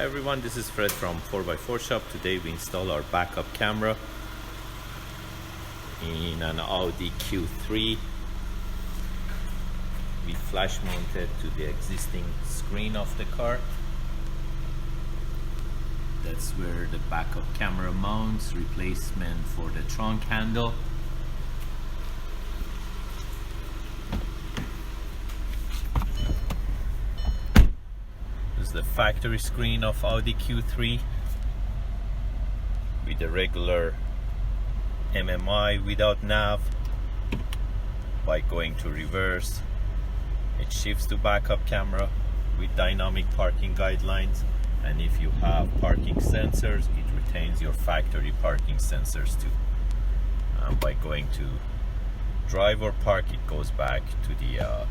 everyone, this is Fred from 4x4 Shop. Today we install our backup camera in an Audi Q3. We flash mounted to the existing screen of the car. That's where the backup camera mounts, replacement for the trunk handle. The factory screen of Audi Q3 with the regular MMI without nav. By going to reverse, it shifts to backup camera with dynamic parking guidelines, and if you have parking sensors, it retains your factory parking sensors too. By going to drive or park, it goes back to the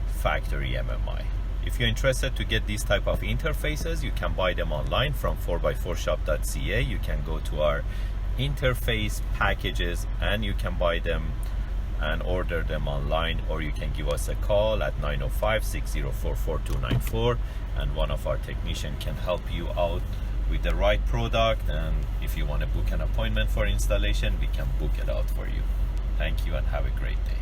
factory MMI. If you're interested to get these type of interfaces, you can buy them online from 4x4shop.ca. You can go to our interface packages and you can buy them and order them online, or you can give us a call at 905-604-4294 and one of our technicians can help you out with the right product. And if you want to book an appointment for installation, we can book it out for you. Thank you and have a great day.